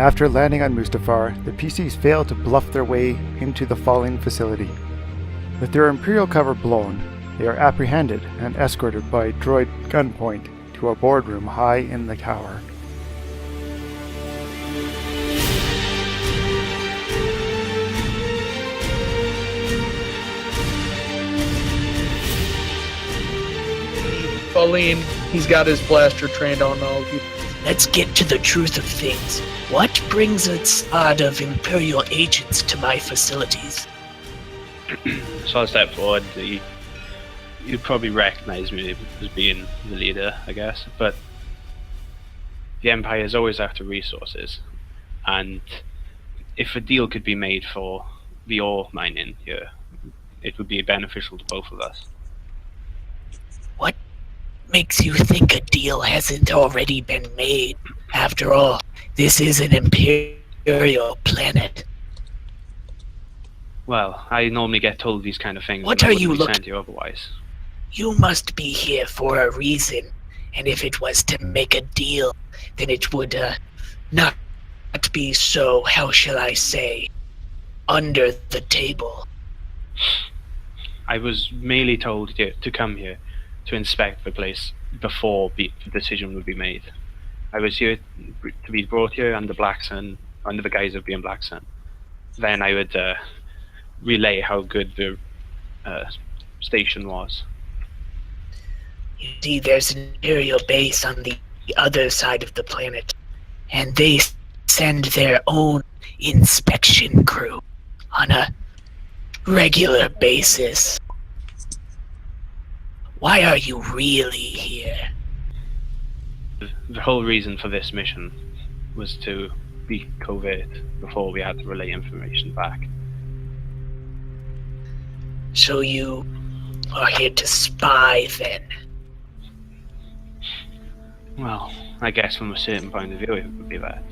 After landing on Mustafar, the PCs fail to bluff their way into the falling facility. With their Imperial cover blown, they are apprehended and escorted by droid gunpoint to a boardroom high in the tower. Pauline, he's got his blaster trained on all of you. Let's get to the truth of things. What brings a squad of Imperial agents to my facilities? So I'll step forward. You'd probably recognize me as being the leader, I guess, but the Empire is always after resources, and if a deal could be made for the ore mining here, it would be beneficial to both of us. What makes you think a deal hasn't already been made? After all, this is an Imperial planet. Well, I normally get told these kind of things. What are you looking here otherwise? You must be here for a reason, and if it was to make a deal, then it would not be so, how shall I say, under the table. I was merely told to come here to inspect the place before the decision would be made. I was here to be brought here under Black Sun, under the guise of being Black Sun. Then I would relay how good the station was. You see, there's an Imperial base on the other side of the planet, and they send their own inspection crew on a regular basis. Why are you really here? The whole reason for this mission was to be covert before we had to relay information back. So you are here to spy, then? Well, I guess from a certain point of view it would be that.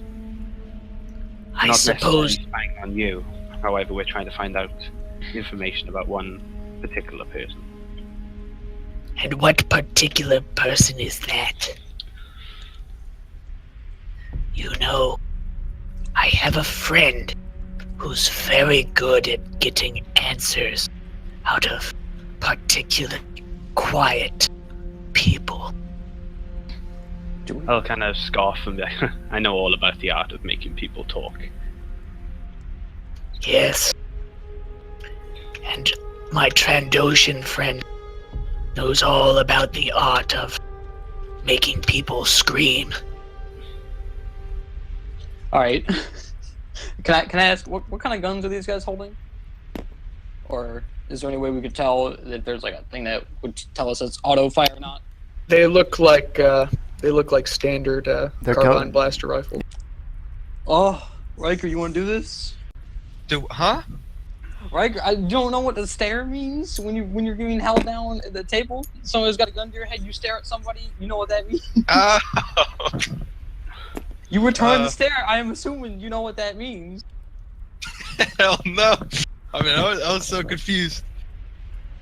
I Not suppose... necessarily spying on you. However, we're trying to find out information about one particular person. And what particular person is that? You know, I have a friend who's very good at getting answers out of particularly quiet people. I'll kind of scoff and be like, I know all about the art of making people talk. Yes. And my Trandoshan friend knows all about the art of making people scream. Alright. Can I ask, what kind of guns are these guys holding? Or is there any way we could tell if there's like a thing that would tell us it's auto fire or not? They look like standard carbine blaster rifles. Oh, Riker, you want to do this? Huh? Riker, I don't know what the stare means when you're getting held down at the table. Someone's got a gun to your head. You stare at somebody. You know what that means? You return the stare. I am assuming you know what that means. Hell no. I mean, I was so confused.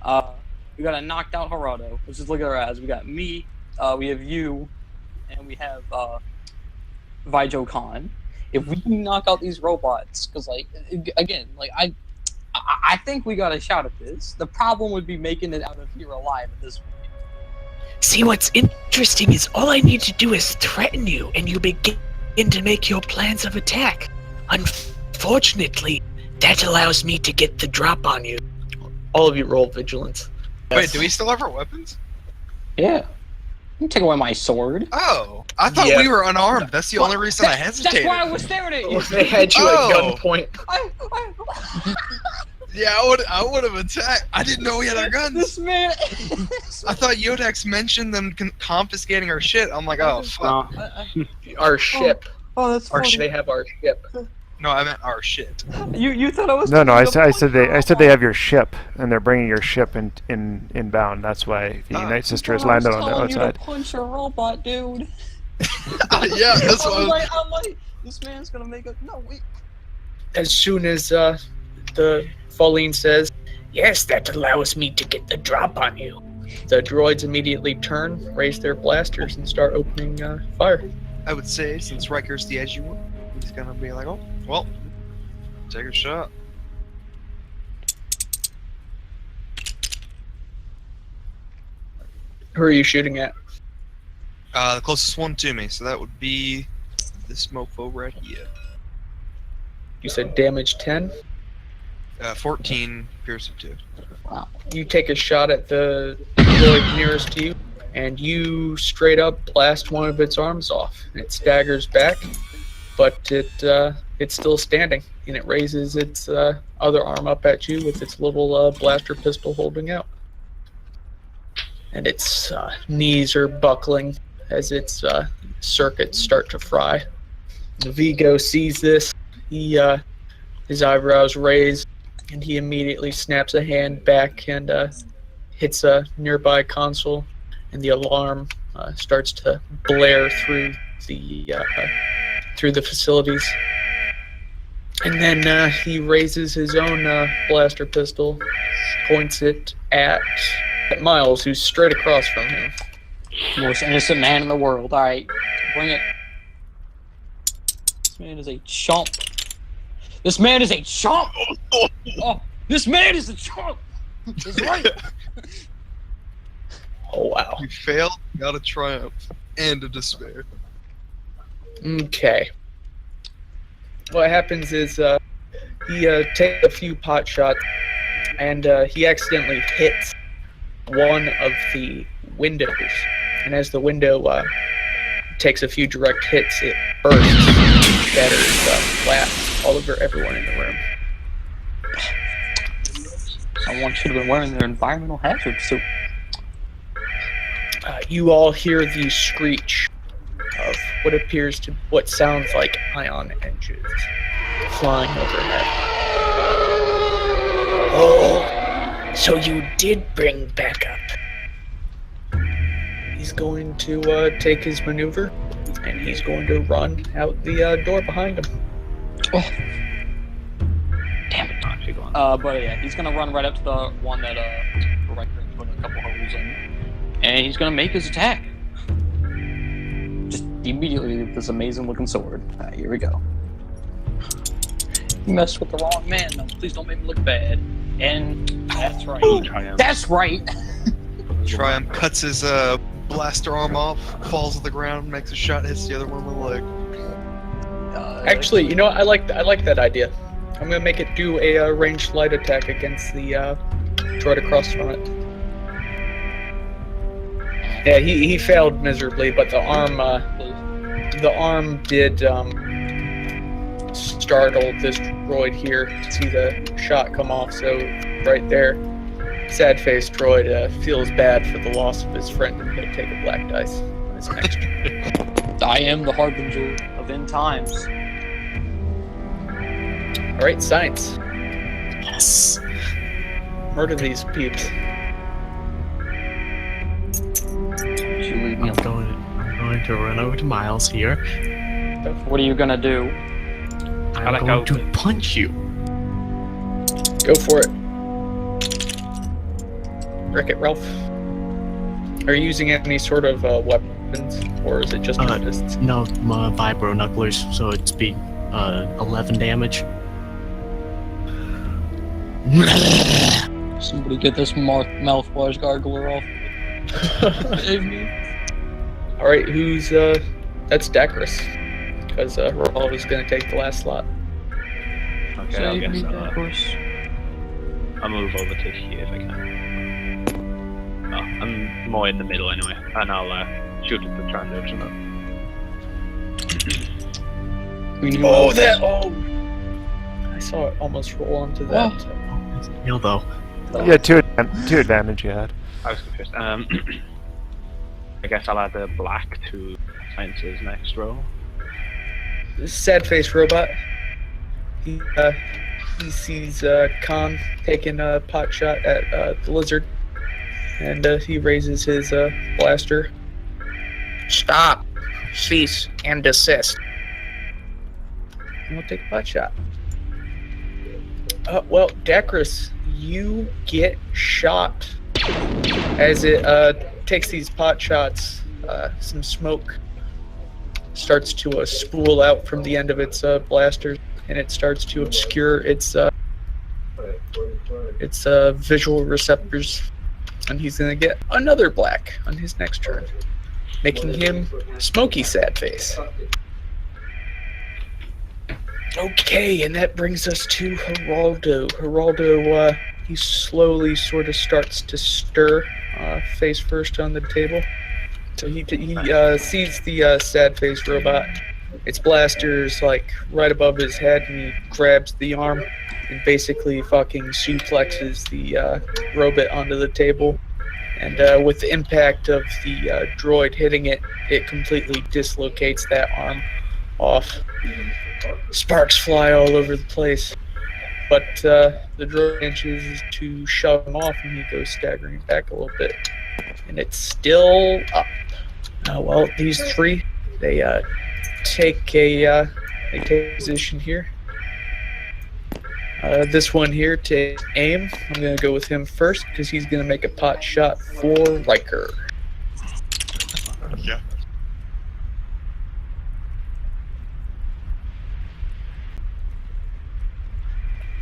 We got a knocked out Gerardo. Let's just look at our eyes. We got me. We have you, and we have Vijo Khan. If we can knock out these robots, because like again, like I think we got a shot at this. The problem would be making it out of here alive at this point. See, what's interesting is all I need to do is threaten you, and you begin to make your plans of attack. Unfortunately, that allows me to get the drop on you. All of you roll vigilance. Wait, do we still have our weapons? Yeah. You take away my sword. Oh, I thought we were unarmed. That's the only reason I hesitated. That's why I was staring at you. They had you at gunpoint. Yeah, I would have attacked. I didn't know we had our guns. This man. I thought Yodex mentioned them confiscating our shit. I'm like, oh fuck. Our ship. Oh, that's funny. They have our ship. No, I meant our shit. You thought I was. No, I said they have your ship, and they're bringing your ship inbound. That's why the Night Sister has landed on the outside. You to punch a robot, dude. Yeah, that's what I'm like, this man's gonna make a wait. As soon as the Pauline says, "Yes, that allows me to get the drop on you," the droids immediately turn, raise their blasters, and start opening fire. I would say, since Riker's the edgy one, He's gonna be like, oh, well, take a shot. Who are you shooting at? The closest one to me, so that would be this mofo right here. You said damage 10. 14 pierce of 2. Wow. You take a shot at the droid nearest to you, and you straight up blast one of its arms off. It staggers back, but it's still standing, and it raises its other arm up at you with its little blaster pistol holding out. And its knees are buckling as its circuits start to fry. Vigo sees this. He his eyebrows raise, and he immediately snaps a hand back and hits a nearby console, and the alarm starts to blare through the facilities. And then he raises his own blaster pistol, points it at Miles, who's straight across from him. Most innocent man in the world. Alright, bring it. This man is a chump. This man is a chump! Oh, this man is a chump! That's right! Oh, wow. You failed, got a triumph, and a despair. Okay. What happens is he takes a few pot shots, and he accidentally hits one of the windows. And as the window takes a few direct hits, it bursts, shatters glass all over everyone in the room. Someone should have been wearing their environmental hazard suit. You all hear the screech of what sounds like ion engines flying overhead. Oh, so you did bring backup. He's going to take his maneuver, and he's going to run out the door behind him. Oh. Damn it. But yeah, he's gonna run right up to the one that right there, put a couple holes in, and he's gonna make his attack. Just immediately with this amazing looking sword. Alright, here we go. You messed with the wrong man. No, please don't make me look bad. And that's right. That's right. Triumph cuts his blaster arm off, falls to the ground, makes a shot, hits the other one in the leg. Actually, you know, I like that idea. I'm gonna make it do a ranged light attack against the droid across from it. Yeah, he failed miserably, but the arm did startle this droid here to see the shot come off. So right there, sad-faced droid feels bad for the loss of his friend and he'll take a black dice on his next turn. I am the harbinger of end times. Alright, science. Yes. Murder these peeps. You leave me I'm going to run over to Miles here. What are you gonna do? I'm going to punch you. Go for it. Wreck it, Ralph. Are you using any sort of weapons, or is it just your fists? No, my vibro knucklers, so it's be 11 damage. Somebody get this mouthwash gargler off. Save me. Alright, who's that's Dacris. Because Raul is gonna take the last slot. Okay, Save I me, guess Dacris. I'll move over to here if I can. Oh, I'm more in the middle anyway, and I'll shoot at the transaction. I saw it almost roll onto that. Heal though. Yeah, two advantage you had. I was confused. I guess I'll add a black to Science's next roll. This sad-faced robot. He sees Khan taking a pot shot at the lizard, and he raises his blaster. Stop. Cease and desist. And we'll take a pot shot. Well, Dacris, you get shot as it takes these pot shots. Some smoke starts to spool out from the end of its blasters, and it starts to obscure its visual receptors. And he's going to get another black on his next turn, making him Smoky Sad Face. Okay, and that brings us to Geraldo. Geraldo, he slowly sort of starts to stir, face first on the table. So he sees the sad face robot. Its blaster's like right above his head, and he grabs the arm and basically fucking suplexes the robot onto the table. And with the impact of the droid hitting it, it completely dislocates that arm off. Sparks fly all over the place. But the droid manages to shove him off, and he goes staggering back a little bit. And it's still up. Well, these three, they take a position here. This one here to aim. I'm gonna go with him first because he's gonna make a pot shot for Riker. Yeah.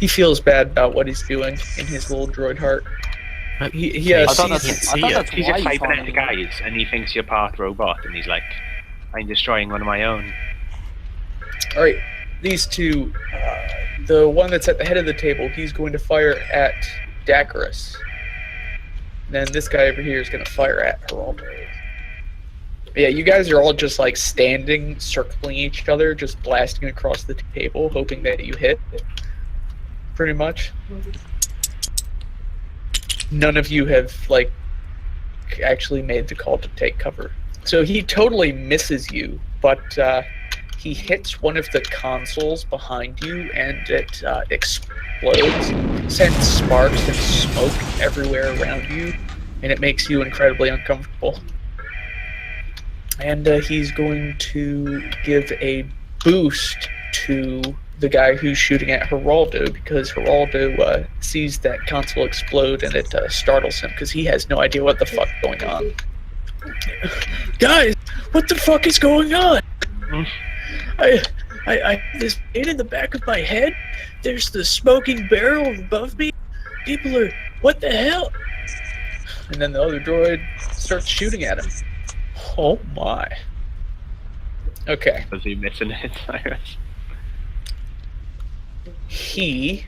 He feels bad about what he's doing in his little droid heart. He I sees thought that's why he's he's just typing on at the it. guys, and he thinks you're part robot, and he's like, "I'm destroying one of my own." All right, these two. The one that's at the head of the table, he's going to fire at Dakaris. Then this guy over here is going to fire at Geraldo. Yeah, you guys are all just like standing, circling each other, just blasting across the table, hoping that you hit. Pretty much. None of you have like actually made the call to take cover. So he totally misses you, but he hits one of the consoles behind you, and it explodes, sends sparks and smoke everywhere around you, and it makes you incredibly uncomfortable. And he's going to give a boost to the guy who's shooting at Geraldo, because Geraldo sees that console explode, and it startles him because he has no idea what the fuck's going on. Guys, what the fuck is going on? I have this pain in the back of my head. There's the smoking barrel above me. People are, what the hell? And then the other droid starts shooting at him. Oh my. Okay. Was he missing it, Cyrus? He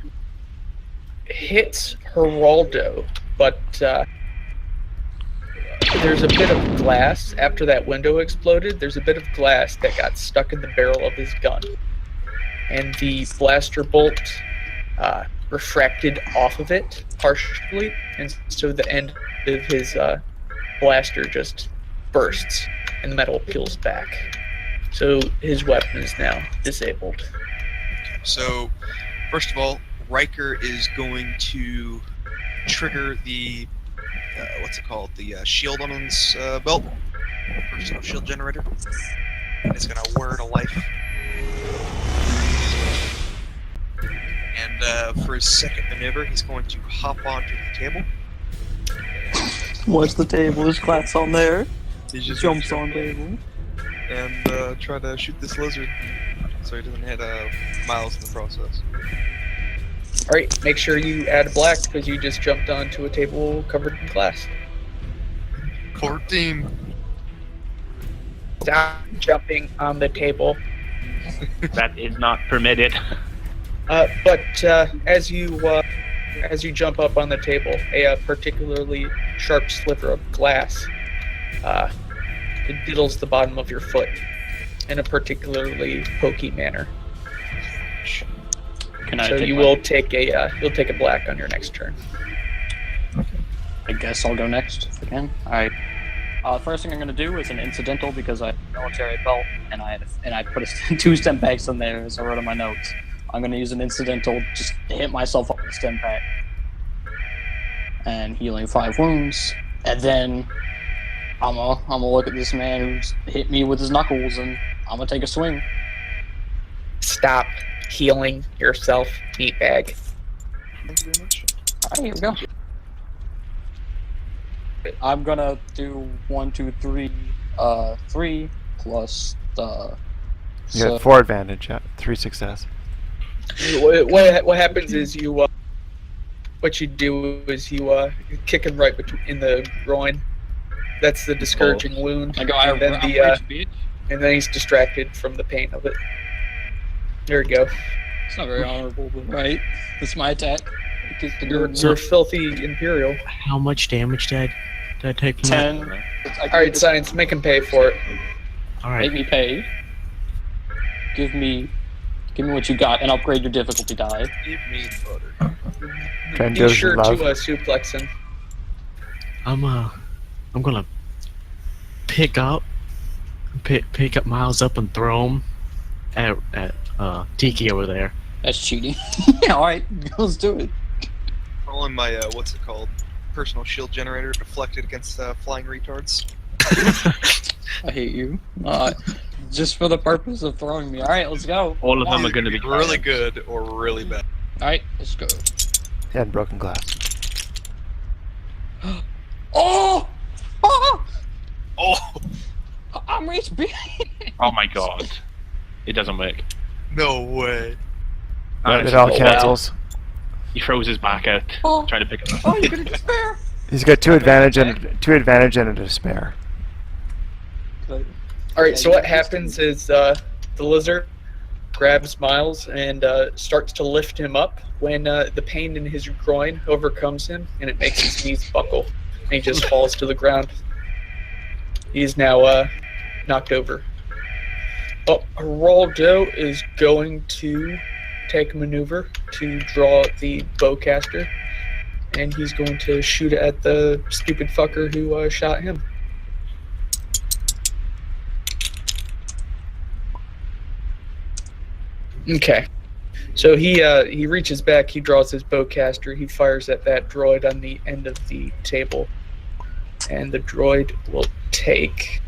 hits Geraldo, but there's a bit of glass after that window exploded. There's a bit of glass that got stuck in the barrel of his gun, and the blaster bolt refracted off of it partially, and so the end of his blaster just bursts, and the metal peels back. So his weapon is now disabled. So, first of all, Riker is going to trigger the what's it called? The shield on his belt, personal shield generator. And it's gonna wear to life. And for his second maneuver, he's going to hop onto the table. What's the table? There's glass on there. He just Jumps on table. and try to shoot this lizard, so he doesn't hit Miles in the process. Alright, make sure you add black because you just jumped onto a table covered in glass. Core team. Stop jumping on the table. That is not permitted. But as you jump up on the table, a particularly sharp sliver of glass it diddles the bottom of your foot in a particularly pokey manner. Can I So take you my- will take you'll take a black on your next turn. I guess I'll go next if I can. Alright. First thing I'm gonna do is an incidental because I have a military belt and I put two stem packs in there as I wrote in my notes. I'm gonna use an incidental, just hit myself up with a stem pack. And healing 5 wounds. And then I'm gonna look at this man who's hit me with his knuckles and I'm gonna take a swing. Stop healing yourself, meatbag. Thank you very much. Alright, here we go. I'm gonna do 1, 2, 3, 3 plus You got 4 advantage, yeah. 3 success. What happens is you what you do is you kick him right in the groin. That's the discouraging wound. I go, and then I'm rich, bitch. and then he's distracted from the pain of it. There you go. It's not very honorable, but right. That's my attack. I kicked the You're dirt. a filthy Imperial. How much damage did I take from that? 10. Alright, Science, make him pay for it. Alright. Make me pay. Give me what you got and upgrade your difficulty die. Give me butter. Try and Be do it sure in love. to suplex him. I'm gonna pick up Miles up and throw him at Tiki over there. That's cheating. Yeah, alright, let's do it. Rolling my what's it called? Personal shield generator deflected against flying retards. I hate you. Just for the purpose of throwing me. Alright, let's go. All of them are going to be really good or really bad. Alright, let's go. And broken glass. Oh! Oh! Oh I'm rich, bitch. Oh my god. It doesn't work. no way! It all cancels. He throws his back out, Oh. trying to pick it up. Oh, you're gonna despair. He's got 2 advantage and a despair. Alright, so what happens is the lizard grabs Miles and starts to lift him up when the pain in his groin overcomes him and it makes his knees buckle. And he just falls to the ground. He is now knocked over. Well, Geraldo is going to take a maneuver to draw the bowcaster, and he's going to shoot at the stupid fucker who shot him. Okay. So he reaches back, he draws his bowcaster, he fires at that droid on the end of the table. And the droid will take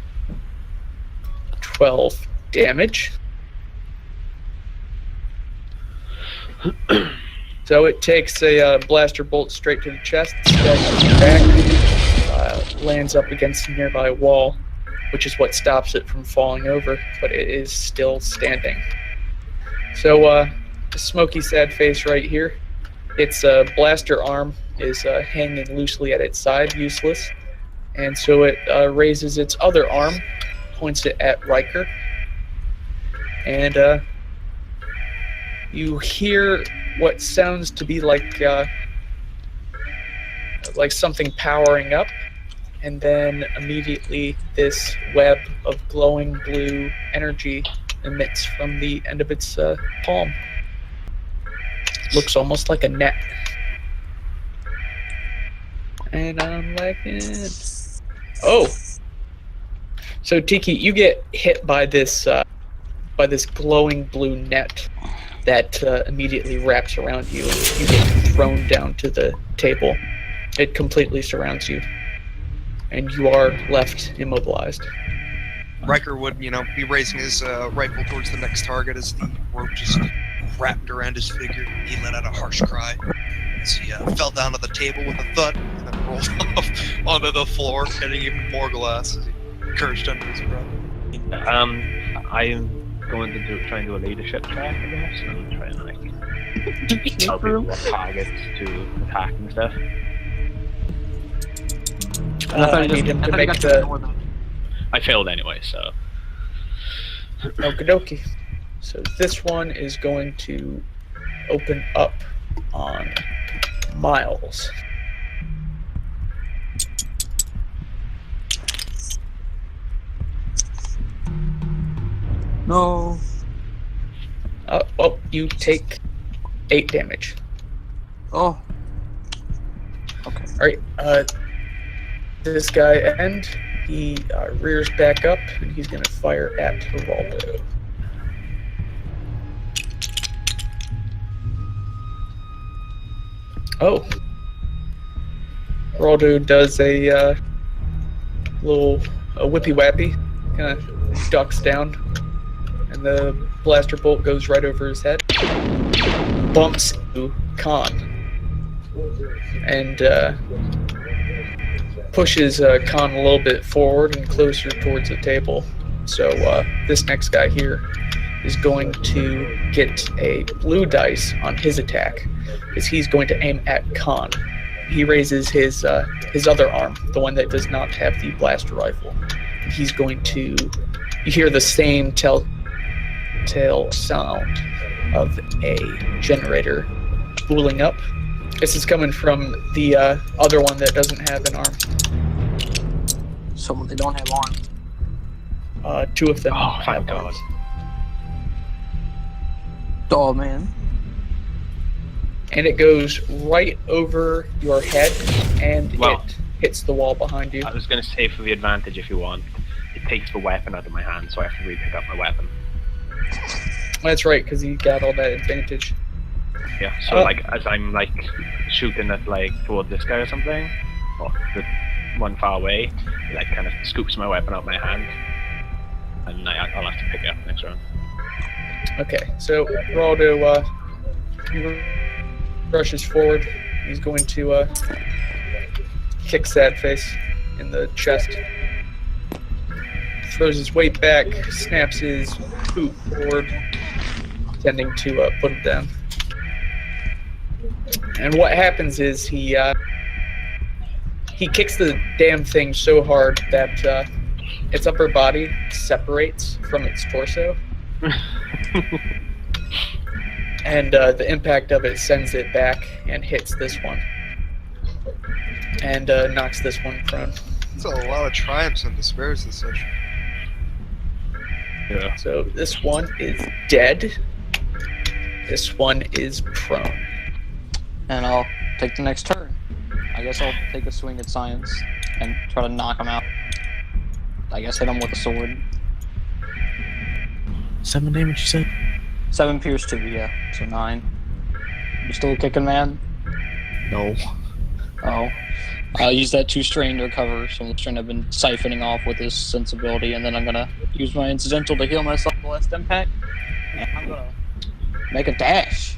12 damage. So it takes a blaster bolt straight to the chest, staggers back, lands up against a nearby wall, which is what stops it from falling over, but it is still standing. So the smoky sad face right here, its blaster arm is hanging loosely at its side, useless. And so it raises its other arm, points it at Riker, and you hear what sounds to be like something powering up, and then immediately this web of glowing blue energy emits from the end of its palm. Looks almost like a net. And I'm liking it. Oh! So Tiki, you get hit by this glowing blue net that immediately wraps around you, and you get thrown down to the table. It completely surrounds you, and you are left immobilized. Riker would, be raising his rifle towards the next target as the rope just wrapped around his figure. He let out a harsh cry as he fell down to the table with a thud and then rolled off onto the floor, hitting even more glass as he cursed under his breath. I'm going to try and do a leadership check, I guess, and try and tell people what targets to attack and stuff. I need him to make the... I failed anyway, so... Okie dokie. So this one is going to open up on Miles. No. Well, you take 8 damage. Oh. Okay. Alright, this guy he rears back up, and he's going to fire at Geraldo. Oh. Geraldo does a little whippy-wappy, kind of ducks down, and the blaster bolt goes right over his head, bumps into Khan, and pushes Khan a little bit forward and closer towards the table. So this next guy here is going to get a blue dice on his attack, because he's going to aim at Khan. He raises his other arm, the one that does not have the blaster rifle. He's going to... You hear the same telltale sound of a generator spooling up. This is coming from the other one that doesn't have an arm. Someone they don't have arms. Two of them Oh, have thank God. arms. Oh man. And it goes right over your head, and Well, it hits the wall behind you. I was going to say for the advantage if you want, it takes the weapon out of my hand, so I have to re-pick up my weapon. That's right, because you got all that advantage. Yeah, so like as I'm like shooting at like toward this guy or something, or the one far away, it like kind of scoops my weapon out of my hand, and I'll have to pick it up next round. Okay, so Geraldo rushes forward. He's going to kick Sadface in the chest. Throws his weight back, snaps his boot forward, intending to put him down. And what happens is he kicks the damn thing so hard that its upper body separates from its torso. And the impact of it sends it back and hits this one. And knocks this one prone. That's a lot of triumphs and despairs this session. Yeah. So this one is dead. This one is prone. And I'll take the next turn. I guess I'll take a swing at Science and try to knock him out. I guess hit him with a sword. 7 damage, you said? 7 pierce 2, yeah. So 9. You still kicking, man? No. Oh. I'll use that 2 strain to recover some of the strain I've been siphoning off with this sensibility, and then I'm gonna use my incidental to heal myself the last impact. And I'm gonna make a dash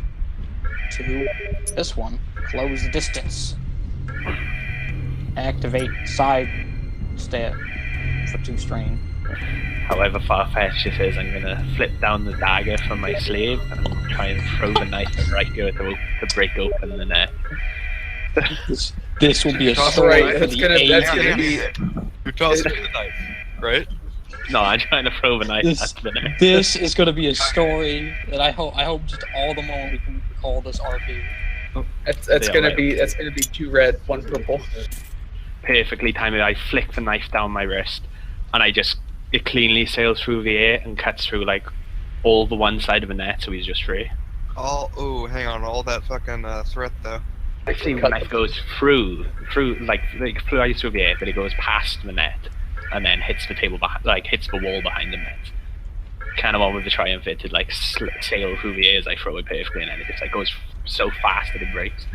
to this one. Close the distance. Activate side step for 2 strain. However far-fetched it is, I'm gonna flip down the dagger from my sleeve and try and throw the knife at Riker to break open the net. This will be a That's story right, for that's the gonna- age. that's gonna be- You're tossing the knife, right? No, I'm trying to throw the knife This- at the net. This is going to be a story that I hope just all the more we can call this RP. That's Yeah, gonna right. be 2 red, 1 purple. Perfectly timed it. I flick the knife down my wrist, and it cleanly sails through the air and cuts through like all the one side of the net, so he's just free. Hang on, all that fucking threat though. Actually, the knife goes through flies through the air, but it goes past the net, and then hits the table hits the wall behind the net. Kind of on with the triumph, it to like sail through the air as I throw it perfectly, and then it just like goes so fast that it breaks.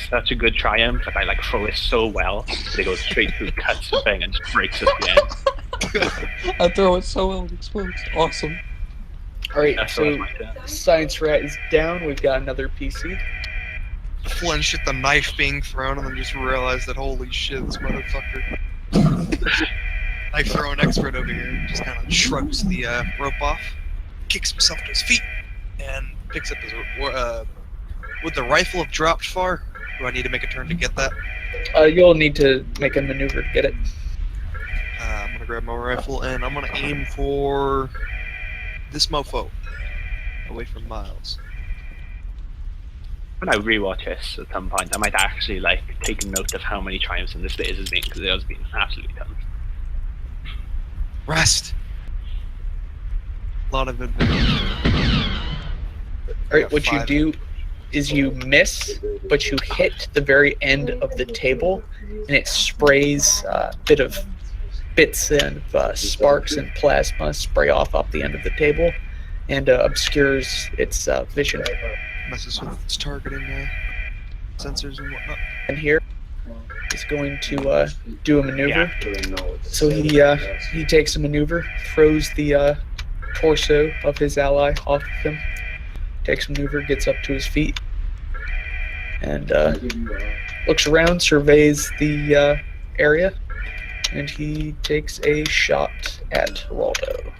Such a good triumph that I like throw it so well that it goes straight through, cuts the thing, and just breaks at the end. I throw it so well it explodes. Awesome. Alright, That's so my turn. Science Rat is down. We've got another PC. Flinch at the knife being thrown and then just realize that holy shit, this motherfucker. Knife throwing expert over here just kind of shrugs the rope off, kicks himself to his feet, and picks up his would the rifle have dropped far? Do I need to make a turn to get that? You'll need to make a maneuver to get it. I'm gonna grab my rifle and I'm gonna aim for this mofo, away from Miles. When I rewatch this at some point, I might actually like take a note of how many triumphs in this days has been, because it has been absolutely tons. Rest. A lot of advantage. Alright, what you do is you miss, but you hit the very end of the table, and it sprays bits and sparks and plasma spray off the end of the table, and obscures its vision. Messes with its targeting sensors and whatnot. And here is going to do a maneuver. So he takes a maneuver, throws the torso of his ally off of him, takes a maneuver, gets up to his feet, and looks around, surveys the area, and he takes a shot at Geraldo.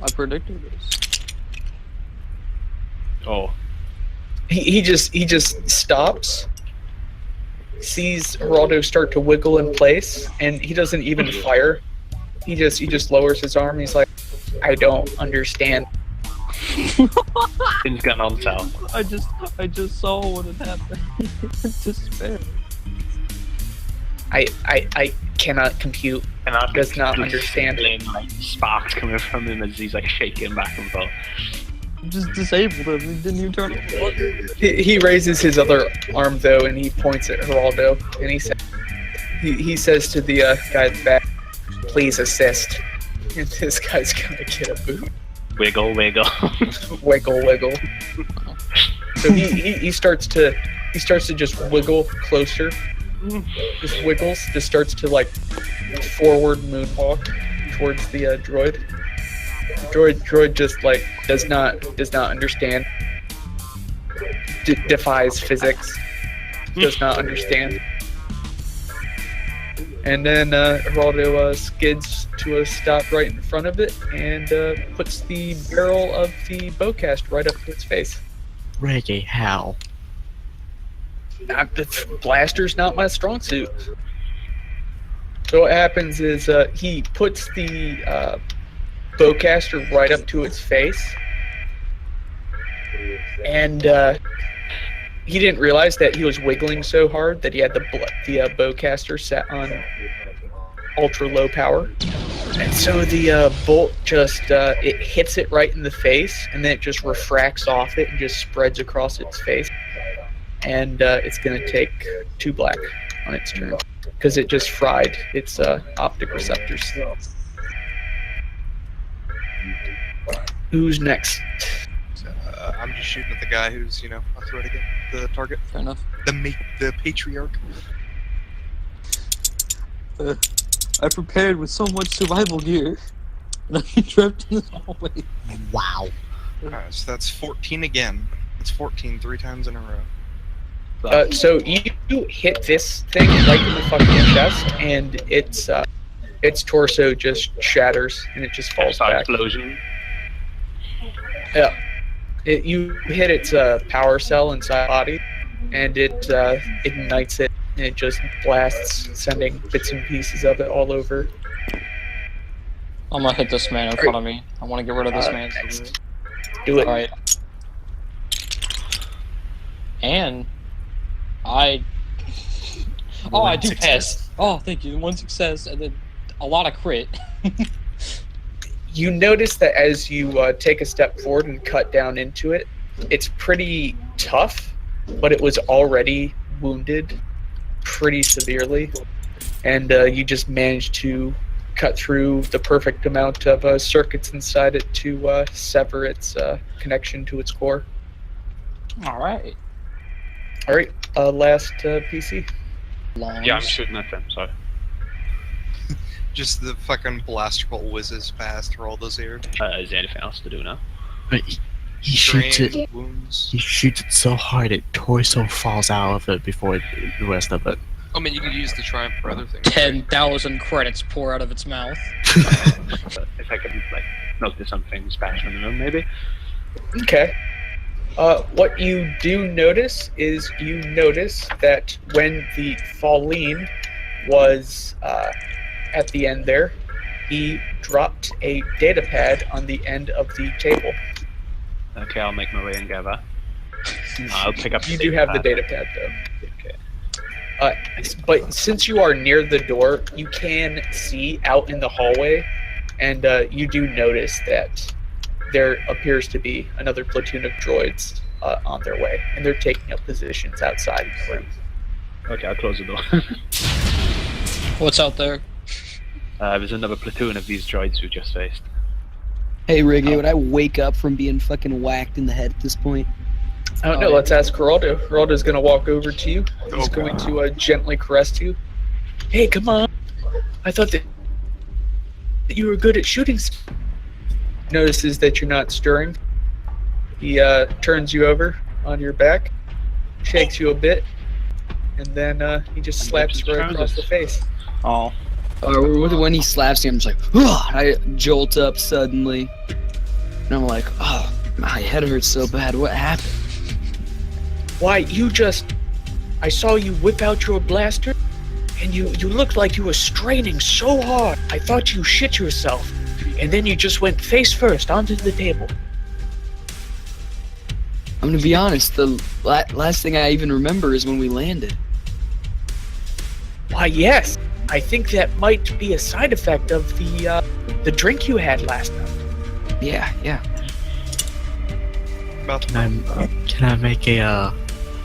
I predicted this. Oh, He just stops, sees Geraldo start to wiggle in place, and he doesn't even fire. He just lowers his arm. He's like, I don't understand. things going on south. I just saw what had happened. Despair. I cannot compute. And I Does not understand. Like sparks coming from him as he's like shaking back and forth. Just disabled him. Didn't you turn it? He raises his other arm though, and he points at Geraldo, and he says to the guy at the back, "Please assist." And this guy's gonna get a boot. Wiggle, wiggle. Wiggle, wiggle. So he starts to just wiggle closer. Just wiggles. Just starts to like forward moonwalk towards the droid. Droid just like does not understand. Defies physics. Does not understand. And then Geraldo skids to a stop right in front of it and puts the barrel of the bowcast right up to its face. Reggae, how? The blaster's not my strong suit. So what happens is he puts the bowcaster right up to its face, and he didn't realize that he was wiggling so hard that he had the bowcaster set on ultra low power, and so the bolt just it hits it right in the face, and then it just refracts off it and just spreads across its face, and it's gonna take 2 black on its turn because it just fried its optic receptors. Who's next? I'm just shooting at the guy who's, a threat again. The target. Fair enough. The patriarch. I prepared with so much survival gear, and I'm trapped in this hallway. Wow. Alright, so that's 14 again. It's 14 3 times in a row. So you hit this thing right in the fucking chest, and its torso just shatters, and it just falls back. Explosion. Yeah. You hit its power cell inside the body, and it ignites it, and it just blasts, sending bits and pieces of it all over. I'm gonna hit this man in front of me. I want to get rid of this man. Next. Do it. Alright. And I do pass. Oh, thank you. 1 success, and then a lot of crit. You notice that as you take a step forward and cut down into it, it's pretty tough, but it was already wounded pretty severely, and you just managed to cut through the perfect amount of circuits inside it to sever its connection to its core. Alright. Alright, last PC. Yeah, I'm shooting at them, so. Just the fucking blaster bolt whizzes past through all those air. Is there anything else to do now? But he shoots Drain, it. wounds. He shoots it so hard it torso falls out of it before the rest of it. I mean, you could use the triumph for other things. 10,000 credits pour out of its mouth. If I could, notice something special in the room, maybe? Okay. What you do notice is that when the Falleen was at the end there, he dropped a data pad on the end of the table. Okay, I'll make my way and gather. I'll pick up. You do have the data pad though. Okay. But since you are near the door, you can see out in the hallway, and you do notice that there appears to be another platoon of droids on their way, and they're taking up positions outside the room. Okay, I'll close the door. What's out there? There's another platoon of these droids who just faced. Hey, Riggy, would I wake up from being fucking whacked in the head at this point? I don't know, let's ask Geraldo. Geraldo's going to walk over to you. He's going to gently caress you. Hey, come on. I thought that you were good at shooting. Notices that you're not stirring. He turns you over on your back, shakes you a bit, and then he just slaps you right across the face. Oh. Or when he slaps me, I'm just like, ugh, I jolt up suddenly. And I'm like, oh, my head hurts so bad. What happened? Why, I saw you whip out your blaster, and you looked like you were straining so hard. I thought you shit yourself, and then you just went face first onto the table. I'm gonna be honest, the last thing I even remember is when we landed. Why, yes. I think that might be a side effect of the drink you had last night. Yeah. Can I make a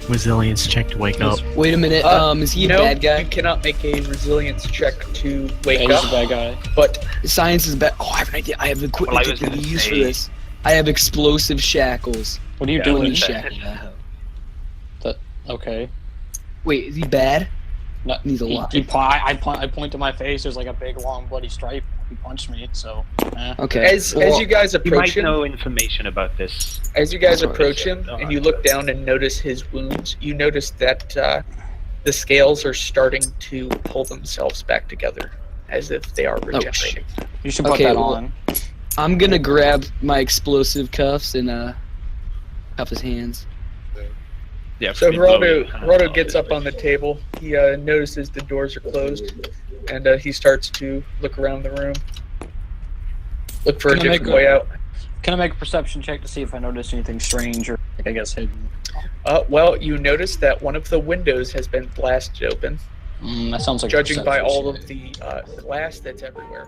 resilience check to wake up? Wait a minute, is he a bad guy? You cannot make a resilience check to wake Yeah, up. he's a bad guy. But Science is bad. Oh, I have an idea. I have equipment that can be used for this. I have explosive shackles. What are you Let doing? me shackle that. Okay. Wait, is he bad? No, He's alive. I point to my face. There's like a big, long, bloody stripe. He punched me, so. Okay. as you guys You approach might him, know information about this. as you guys Sorry. approach him, and you look down and notice his wounds, you notice that the scales are starting to pull themselves back together, as if they are regenerating. You should put Okay, that well- on. I'm gonna grab my explosive cuffs and cuff his hands. Yeah. So we blow Geraldo your hands off, gets up on the table. He notices the doors are closed, and he starts to look around the room, look for a Can I make different way out. Can I make a perception check to see if I notice anything strange or, I guess, hidden? Well, you notice that one of the windows has been blasted open, That sounds like a judging by perception all check. of the glass that's everywhere.